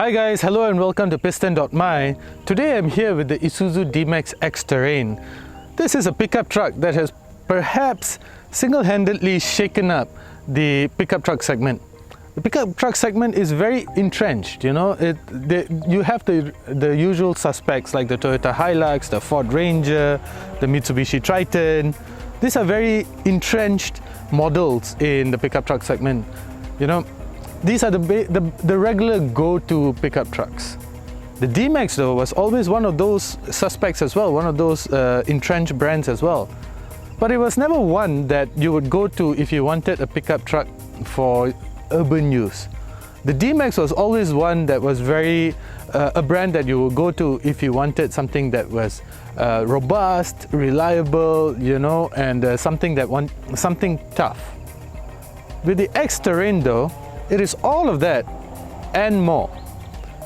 Hi guys, hello and welcome to Piston.my. Today I'm here with the Isuzu D-Max X-Terrain. This is a pickup truck that has perhaps single-handedly shaken up the pickup truck segment. The pickup truck segment is very entrenched, you know. You have the usual suspects like the Toyota Hilux, the Ford Ranger, the Mitsubishi Triton. These are very entrenched models in the pickup truck segment. You know, these are the regular go-to pickup trucks. The D-Max though was always one of those suspects as well, one of those entrenched brands as well. But it was never one that you would go to if you wanted a pickup truck for urban use. The D-Max was always one that was very a brand that you would go to if you wanted something that was robust, reliable, you know, and something tough. With the X-Terrain though, it is all of that and more.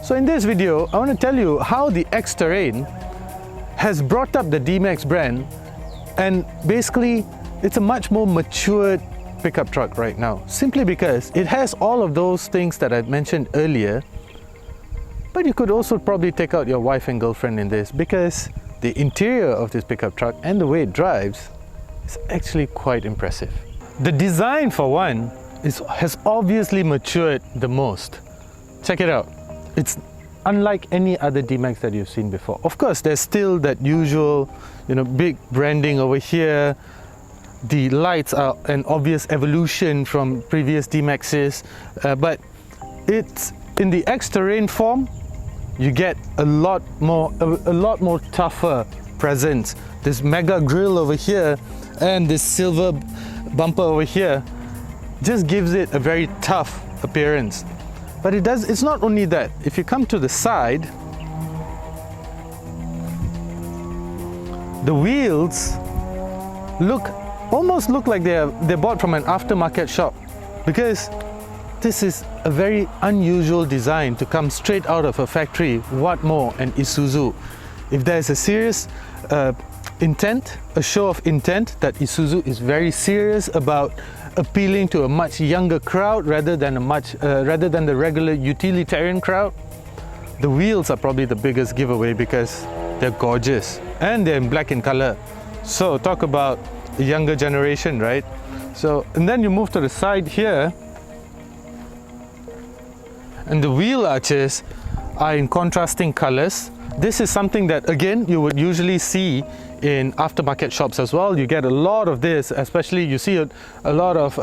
So in this video, I want to tell you how the X-Terrain has brought up the D-Max brand, and basically it's a much more matured pickup truck right now, simply because it has all of those things that I mentioned earlier. But you could also probably take out your wife and girlfriend in this, because the interior of this pickup truck and the way it drives is actually quite impressive. The design for one has obviously matured the most. Check it out. It's unlike any other D-Max that you've seen before. Of course, there's still that usual, you know, big branding over here. The lights are an obvious evolution from previous D-Maxes, but it's in the X-Terrain form. You get a lot more tougher presence. This mega grille over here and this silver bumper over here just gives it a very tough appearance. But it's not only that. If you come to the side, the wheels almost look like they're bought from an aftermarket shop, because this is a very unusual design to come straight out of a factory. What more, an Isuzu? If there's a serious intent, a show of intent that Isuzu is very serious about appealing to a much younger crowd rather than the regular utilitarian crowd, the wheels are probably the biggest giveaway, because they're gorgeous and they're in black in color. So talk about the younger generation, right? So, and then you move to the side here, and the wheel arches are in contrasting colors. This is something that, again, you would usually see in aftermarket shops as well. You get a lot of this, especially you see a lot of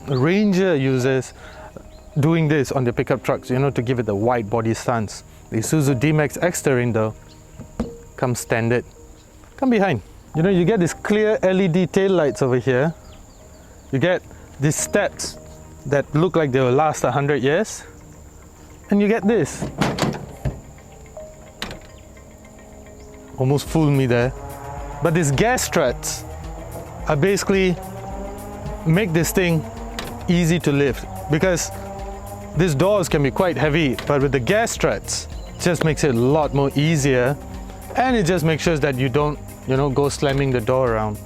Ranger users doing this on their pickup trucks, you know, to give it the wide body stance. The Isuzu D-Max X-Terrain though comes standard. Come behind. You know, you get these clear LED tail lights over here. You get these steps that look like they will last 100 years. And you get this. Almost fooled me there. But these gas struts are basically make this thing easy to lift, because these doors can be quite heavy, but with the gas struts, it just makes it a lot more easier, and it just makes sure that you don't, you know, go slamming the door around.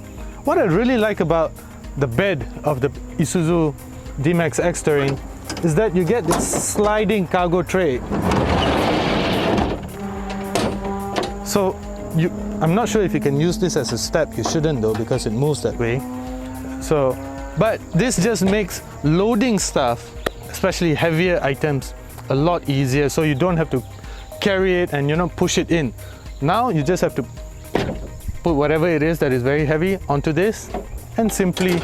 What I really like about the bed of the Isuzu D-Max X-Terrain is that you get this sliding cargo tray. So I'm not sure if you can use this as a step. You shouldn't though, because it moves that way. So, but this just makes loading stuff, especially heavier items, a lot easier. So you don't have to carry it and, you know, push it in. Now you just have to put whatever it is that is very heavy onto this and simply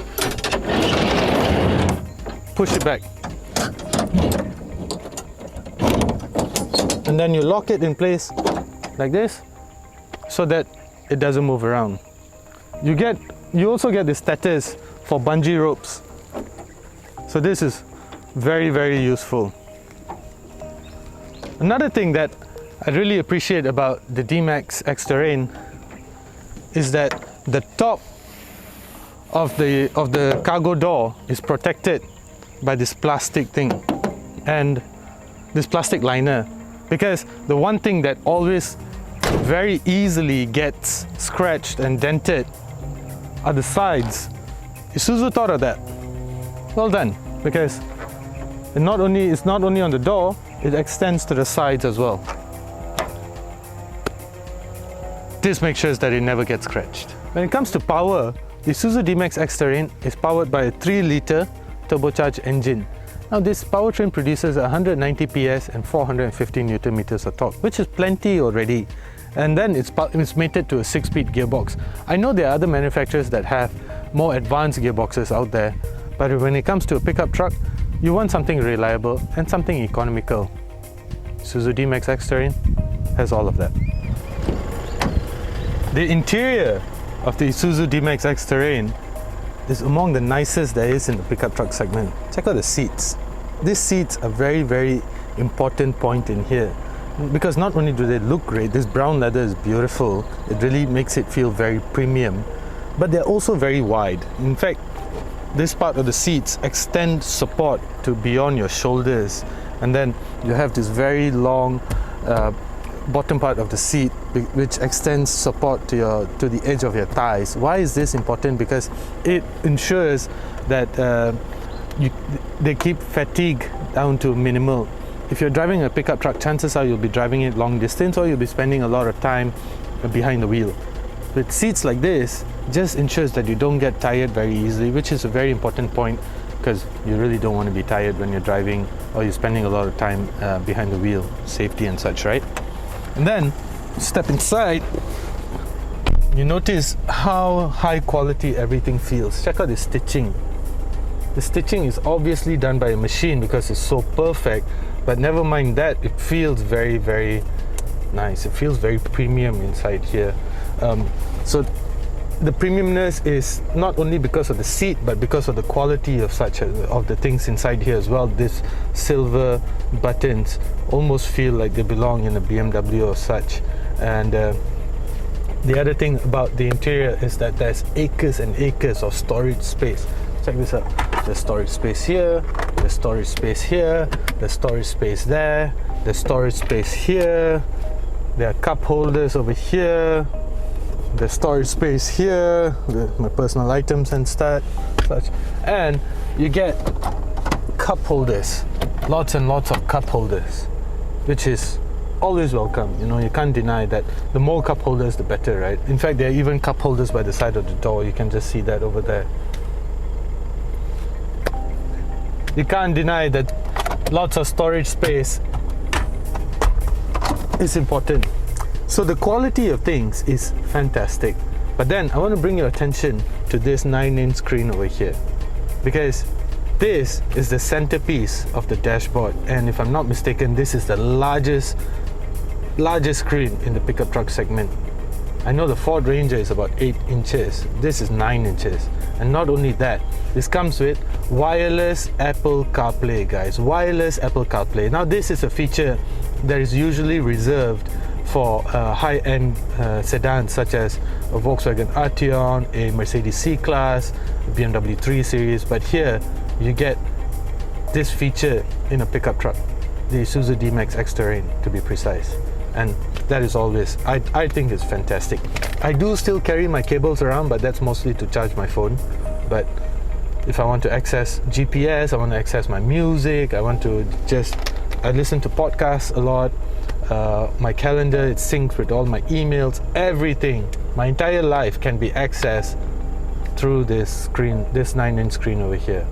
push it back. And then you lock it in place like this, so that it doesn't move around. You also get the status for bungee ropes. So this is very, very useful. Another thing that I really appreciate about the D-Max X-Terrain is that the top of the cargo door is protected by this plastic thing and this plastic liner, because the one thing that always very easily gets scratched and dented are the sides. Isuzu thought of that. Well done, because it's not only on the door, it extends to the sides as well. This makes sure that it never gets scratched. When it comes to power, the Isuzu D-Max X-Terrain is powered by a 3-litre turbocharged engine. Now this powertrain produces 190 PS and 450 Newton meters of torque, which is plenty already. And then it's mated to a 6-speed gearbox. I know there are other manufacturers that have more advanced gearboxes out there, but when it comes to a pickup truck, you want something reliable and something economical. Isuzu D-Max X-Terrain has all of that. The interior of the Isuzu D-Max X-Terrain is among the nicest there is in the pickup truck segment. Check out the seats. These seats are very important point in here, because not only do they look great, this brown leather is beautiful, it really makes it feel very premium, but they're also very wide. In fact, this part of the seats extend support to beyond your shoulders, and then you have this very long bottom part of the seat which extends support to the edge of your thighs. Why is this important? Because it ensures that they keep fatigue down to minimal. If you're driving a pickup truck, chances are you'll be driving it long distance, or you'll be spending a lot of time behind the wheel. With seats like this, just ensures that you don't get tired very easily, which is a very important point, because you really don't want to be tired when you're driving or you're spending a lot of time behind the wheel, safety and such, right? And then step inside, you notice how high quality everything feels. Check out the stitching. The stitching is obviously done by a machine because it's so perfect, but never mind that, it feels very nice. It feels very premium inside here. So the premiumness is not only because of the seat, but because of the quality of the things inside here as well. This silver buttons almost feel like they belong in a BMW or such. And the other thing about the interior is that there's acres and acres of storage space. Check this out. There's storage space here, there's storage space here, there's storage space there, there's storage space here, there are cup holders over here, there's storage space here, my personal items and such, and you get cup holders, lots and lots of cup holders, which is always welcome. You know, you can't deny that the more cup holders the better, right? In fact, there are even cup holders by the side of the door. You can just see that over there. You can't deny that lots of storage space is important. So the quality of things is fantastic. But then I want to bring your attention to this 9-inch screen over here, because this is the centerpiece of the dashboard, and if I'm not mistaken, this is the largest screen in the pickup truck segment. I know the Ford Ranger is about 8 inches. This is 9 inches. And not only that, this comes with wireless Apple CarPlay, guys. Wireless Apple CarPlay. Now this is a feature that is usually reserved for high-end sedans such as a Volkswagen Arteon, a Mercedes C-Class, a BMW 3 Series, but here you get this feature in a pickup truck, the Isuzu D-Max X-Terrain to be precise, and that is always, I think it's fantastic. I do still carry my cables around, but that's mostly to charge my phone. But if I want to access GPS, I want to access my music, I listen to podcasts a lot, my calendar, it syncs with all my emails, everything, my entire life can be accessed through this screen, this 9-inch screen over here.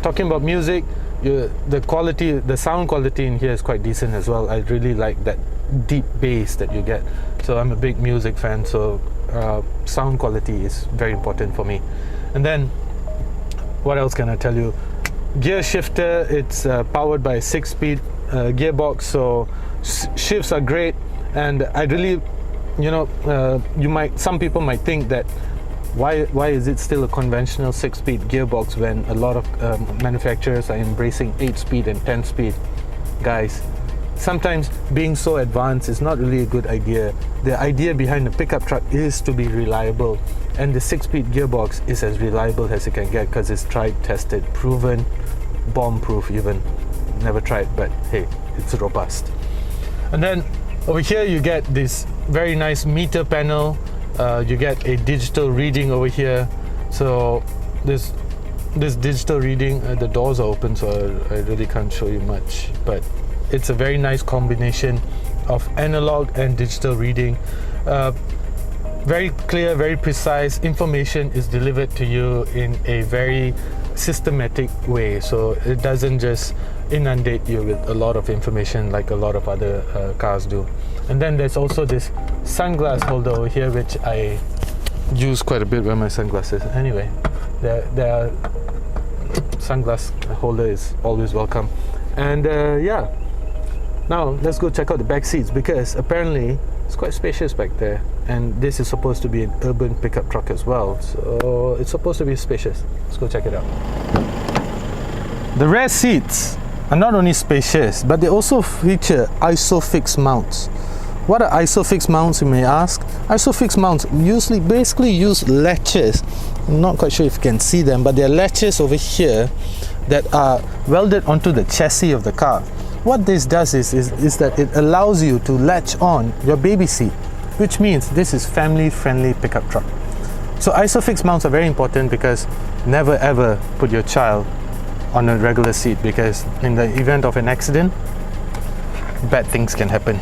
Talking about music, the sound quality in here is quite decent as well. I really like that deep bass that you get. So I'm a big music fan, so sound quality is very important for me. And then what else can I tell you? Gear shifter, it's powered by a 6-speed gearbox, so shifts are great. And I really, some people might think that why is it still a conventional 6-speed gearbox when a lot of manufacturers are embracing 8-speed and 10-speed? Guys, sometimes being so advanced is not really a good idea. The idea behind the pickup truck is to be reliable, and the 6-speed gearbox is as reliable as it can get because it's tried, tested, proven, bomb-proof even. Never tried, but hey, it's robust. And then over here you get this very nice meter panel. You get a digital reading over here. So this digital reading, the doors are open, so I really can't show you much, but it's a very nice combination of analog and digital reading. Very clear, very precise information is delivered to you in a very systematic way, so it doesn't just inundate you with a lot of information like a lot of other cars do. And then there's also this sunglass holder over here, which I use quite a bit with my sunglasses. Anyway, the sunglass holder is always welcome. And yeah, now let's go check out the back seats, because apparently it's quite spacious back there, and this is supposed to be an urban pickup truck as well, so it's supposed to be spacious. Let's go check it out. The rear seats are not only spacious, but they also feature ISOFIX mounts. What are ISOFIX mounts, you may ask? ISOFIX mounts basically use latches. I'm not quite sure if you can see them, but there are latches over here that are welded onto the chassis of the car. What this does is that it allows you to latch on your baby seat, which means this is family-friendly pickup truck. So ISOFIX mounts are very important, because never ever put your child on a regular seat, because in the event of an accident, bad things can happen.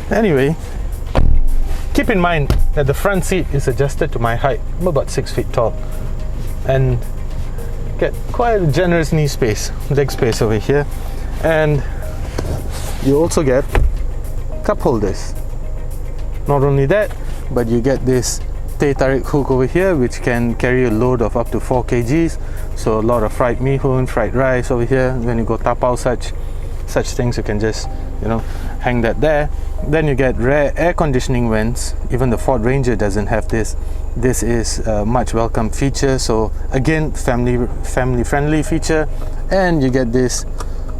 Anyway, keep in mind that the front seat is adjusted to my height. I'm about 6 feet tall, and get quite a generous knee space, leg space over here. And you also get cup holders. Not only that, but you get this teh tarik hook over here, which can carry a load of up to 4 kgs. So a lot of fried mee hoon, fried rice over here. When you go tapao such things, you can just, you know, hang that there. Then you get rear air conditioning vents. Even the Ford Ranger doesn't have this. This is a much welcome feature. So again, family friendly feature. And you get this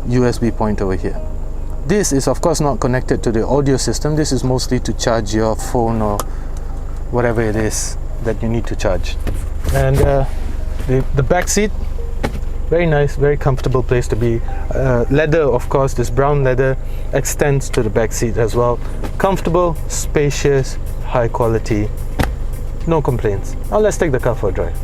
USB point over here. This is of course not connected to the audio system. This is mostly to charge your phone or whatever it is that you need to charge. And the back seat, very nice, very comfortable place to be. Leather, of course, this brown leather extends to the back seat as well. Comfortable, spacious, high quality, no complaints. Now let's take the car for a drive.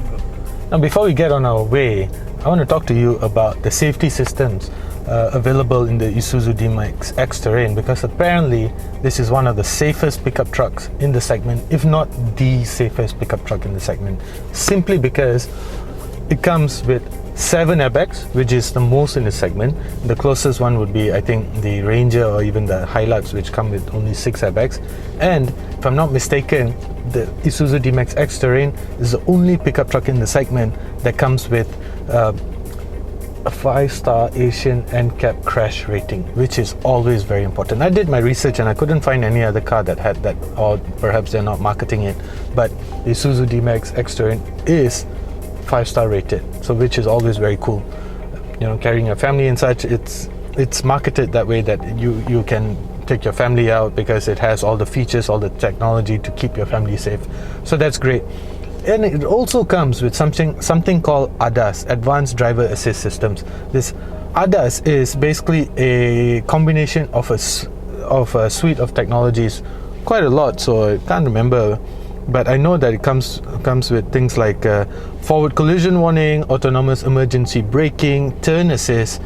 Now before we get on our way, I want to talk to you about the safety systems available in the Isuzu D-Max X-Terrain, because apparently this is one of the safest pickup trucks in the segment, if not the safest pickup truck in the segment, simply because it comes with 7 airbags, which is the most in the segment. The closest one would be, I think, the Ranger or even the Hilux, which come with only 6 airbags. And if I'm not mistaken, the Isuzu D-Max X-Terrain is the only pickup truck in the segment that comes with a 5-star Asian NCAP crash rating, which is always very important. I did my research and I couldn't find any other car that had that, or perhaps they're not marketing it, but the Isuzu D-Max X-Terrain is 5-star rated, so which is always very cool. You know, carrying a family and such, it's marketed that way, that you can take your family out because it has all the features, all the technology to keep your family safe. So that's great. And it also comes with something called ADAS, Advanced Driver Assist Systems. This ADAS is basically a combination of a suite of technologies, quite a lot, so I can't remember, but I know that it comes with things like forward collision warning, autonomous emergency braking, turn assist,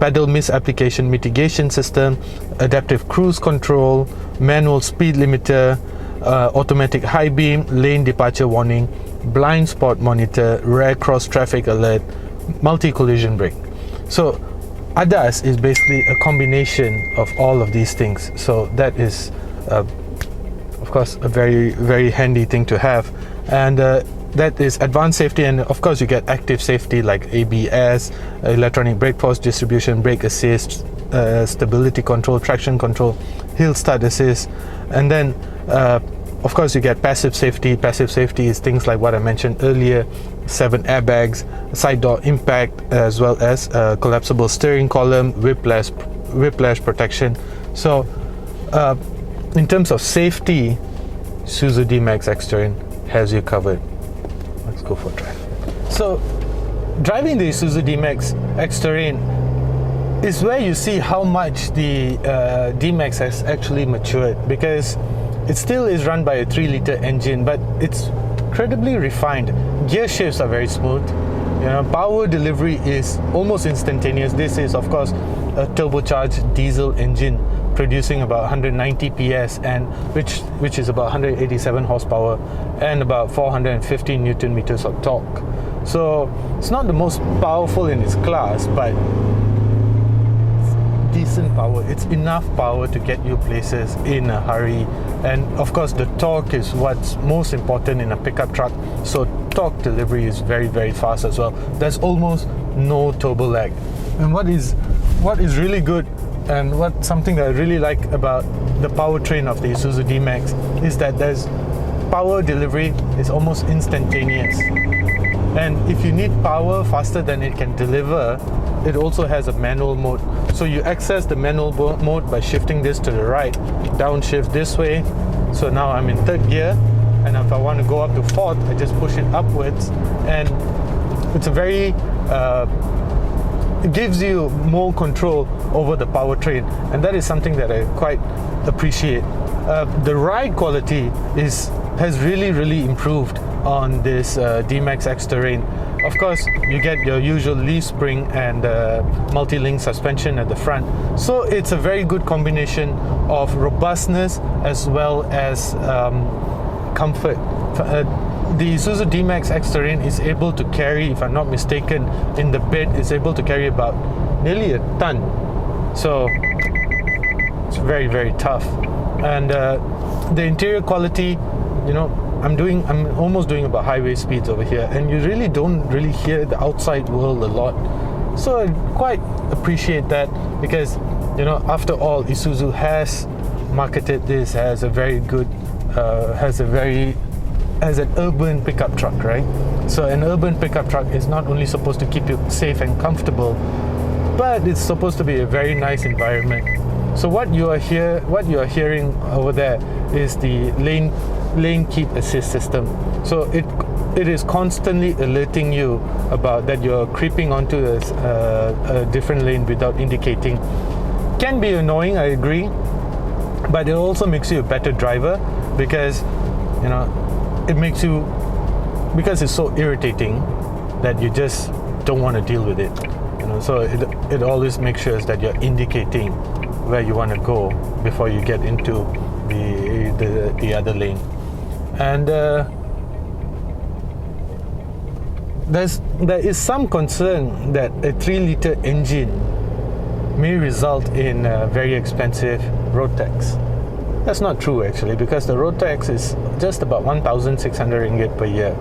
pedal misapplication mitigation system, adaptive cruise control, manual speed limiter, automatic high beam, lane departure warning, blind spot monitor, rear cross traffic alert, multi-collision brake. So ADAS is basically a combination of all of these things. So that is of course a very, very handy thing to have. And that is advanced safety, and of course you get active safety like ABS, electronic brake force distribution, brake assist, stability control, traction control, hill start assist, and then of course you get passive safety. Passive safety is things like what I mentioned earlier, 7 airbags, side door impact, as well as collapsible steering column, whiplash protection. So in terms of safety, Isuzu D-Max X-Terrain has you covered. Let's go for a drive. So driving the Isuzu D-Max X-Terrain is where you see how much the D-Max has actually matured, because it still is run by a 3-liter engine, but it's incredibly refined. Gear shifts are very smooth. Power delivery is almost instantaneous. This is, of course, a turbocharged diesel engine producing about 190 PS, and which is about 187 horsepower and about 450 Newton meters of torque. So it's not the most powerful in its class, but decent power. It's enough power to get you places in a hurry. And of course, the torque is what's most important in a pickup truck. So torque delivery is very, very fast as well. There's almost no turbo lag. And what is really good, and something that I really like about the powertrain of the Isuzu D-Max, is that there's power delivery is almost instantaneous. And if you need power faster than it can deliver, it also has a manual mode. So you access the manual mode by shifting this to the right, downshift this way. So now I'm in third gear, and if I want to go up to fourth, I just push it upwards, and it's a very it gives you more control over the powertrain, and that is something that I quite appreciate. The ride quality has really improved on this D-Max X-Terrain. Of course, you get your usual leaf spring and multi-link suspension at the front, so it's a very good combination of robustness as well as comfort. The Isuzu D-Max X-Terrain is able to carry, if I'm not mistaken, in the bed is able to carry about nearly a ton. So it's very tough. And the interior quality, I'm almost doing about highway speeds over here, and you really don't hear the outside world a lot. So I quite appreciate that, because after all, Isuzu has marketed this as a very good as an urban pickup truck, right? So an urban pickup truck is not only supposed to keep you safe and comfortable, but it's supposed to be a very nice environment. So what you are hearing over there is the lane keep assist system. So it is constantly alerting you about that you're creeping onto a different lane without indicating. Can be annoying, I agree, but it also makes you a better driver, because because it's so irritating that you just don't want to deal with it. So it always makes sure that you're indicating where you want to go before you get into the other lane. And there is some concern that a 3-liter engine may result in very expensive road tax. That's not true, actually, because the road tax is just about 1,600 ringgit per year,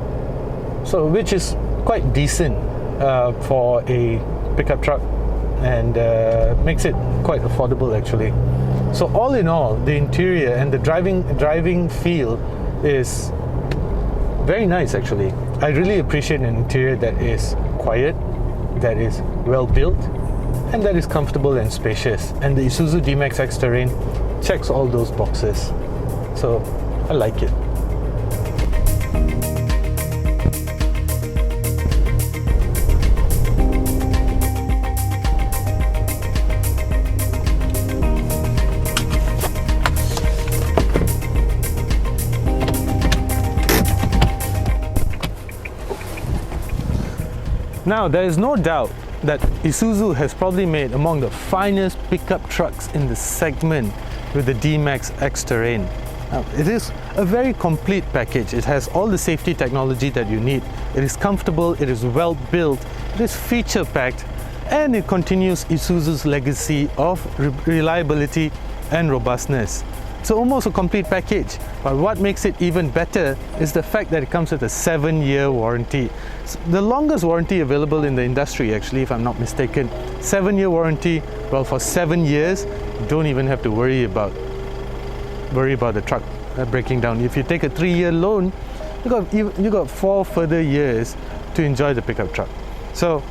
so which is quite decent for a pickup truck, and makes it quite affordable, actually. So all in all, the interior and the driving feel is very nice, actually. I really appreciate an interior that is quiet, that is well built, and that is comfortable and spacious. And the Isuzu D-Max X-Terrain checks all those boxes, so I like it. Now, there is no doubt that Isuzu has probably made among the finest pickup trucks in the segment with the D-Max X-Terrain. Now, it is a very complete package. It has all the safety technology that you need. It is comfortable, it is well built, it is feature packed, and it continues Isuzu's legacy of reliability and robustness. It's almost a complete package, but what makes it even better is the fact that it comes with a 7-year warranty. It's the longest warranty available in the industry, actually, if I'm not mistaken. 7-year warranty. Well, for 7 years, you don't even have to worry about the truck breaking down. If you take a 3-year loan, you got 4 further years to enjoy the pickup truck. So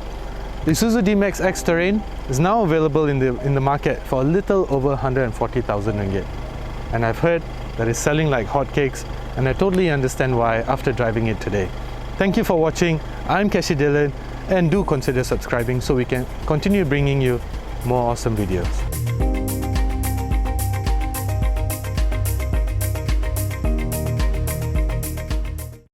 the Isuzu D-Max X-Terrain is now available in the market for a little over 140,000 ringgit. And I've heard that it's selling like hotcakes, and I totally understand why after driving it today. Thank you for watching. I'm Kashi Dylan, and do consider subscribing so we can continue bringing you more awesome videos.